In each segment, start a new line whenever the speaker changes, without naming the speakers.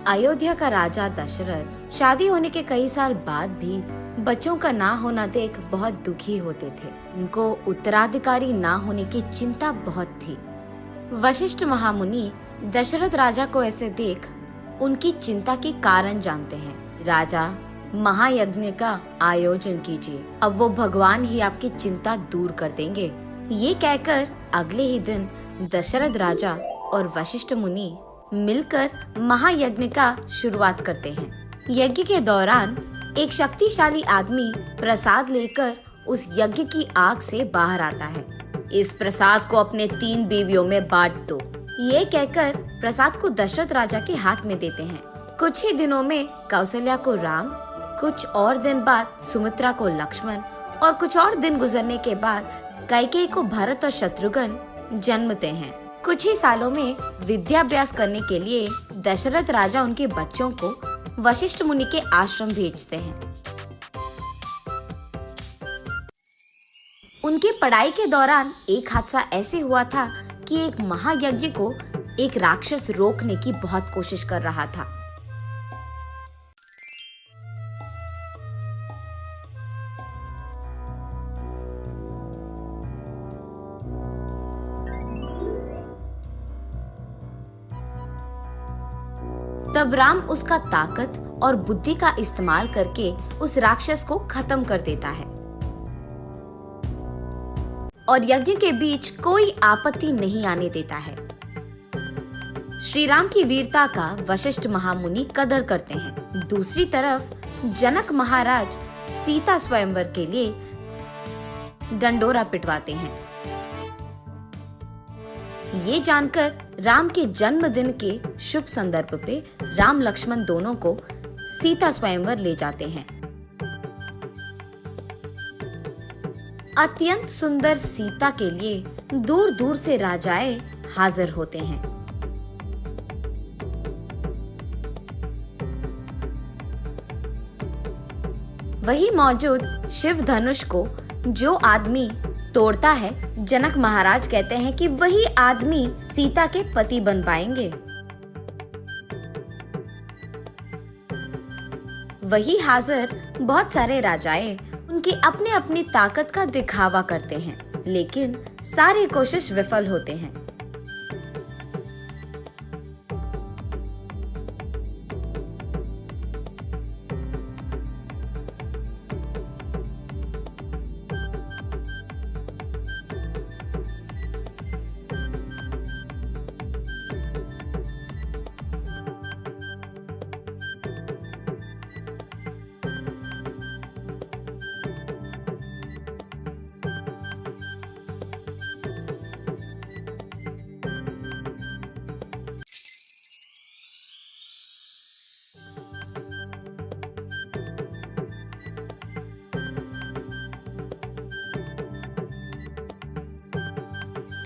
अयोध्या का राजा दशरथ शादी होने के कई साल बाद भी बच्चों का ना होना देख बहुत दुखी होते थे। उनको उत्तराधिकारी ना होने की चिंता बहुत थी। वशिष्ठ महामुनि दशरथ राजा को ऐसे देख उनकी चिंता के कारण जानते हैं। राजा, महायज्ञ का आयोजन कीजिए, अब वो भगवान ही आपकी चिंता दूर कर देंगे। ये कहकर अगले ही दिन दशरथ राजा और वशिष्ठ मुनि मिलकर महायज्ञ का शुरुआत करते हैं। यज्ञ के दौरान एक शक्तिशाली आदमी प्रसाद लेकर उस यज्ञ की आग से बाहर आता है। इस प्रसाद को अपने 3 बीवियों में बांट दो। ये कहकर प्रसाद को दशरथ राजा के हाथ में देते हैं। कुछ ही दिनों में कौशल्या को राम, कुछ और दिन बाद सुमित्रा को लक्ष्मण और कुछ और दिन गुजरने के बाद कैकेयी को भरत और शत्रुघ्न जन्मते हैं। कुछ ही सालों में विद्याभ्यास करने के लिए दशरथ राजा उनके बच्चों को वशिष्ठ मुनि के आश्रम भेजते हैं। उनकी पढ़ाई के दौरान एक हादसा ऐसे हुआ था कि एक महायज्ञ को एक राक्षस रोकने की बहुत कोशिश कर रहा था। तब राम उसका ताकत और बुद्धि का इस्तेमाल करके उस राक्षस को खत्म कर देता है और यज्ञ के बीच कोई आपत्ति नहीं आने देता है। श्री राम की वीरता का वशिष्ठ महामुनि कदर करते हैं। दूसरी तरफ जनक महाराज सीता स्वयंवर के लिए डंडोरा पिटवाते हैं। ये जानकर राम के जन्मदिन के शुभ संदर्भ पे राम लक्ष्मण दोनों को सीता स्वयंवर ले जाते हैं। अत्यंत सुंदर सीता के लिए दूर दूर से राजाएं हाजिर होते हैं। वही मौजूद शिव धनुष को जो आदमी तोड़ता है, जनक महाराज कहते हैं कि वही आदमी सीता के पति बन पाएंगे। वही हाजिर बहुत सारे राजाएं उनकी अपनी अपनी ताकत का दिखावा करते हैं, लेकिन सारी कोशिश विफल होते हैं।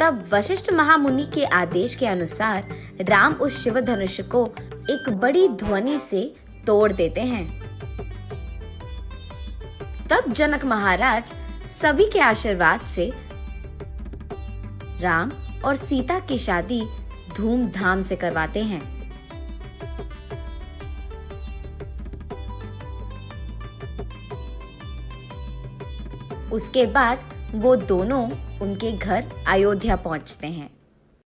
तब वशिष्ठ महामुनि के आदेश के अनुसार राम उस शिव धनुष को एक बड़ी ध्वनि से तोड़ देते हैं। तब जनक महाराज सभी के आशीर्वाद से राम और सीता की शादी धूमधाम से करवाते हैं। उसके बाद वो दोनों उनके घर अयोध्या पहुंचते हैं।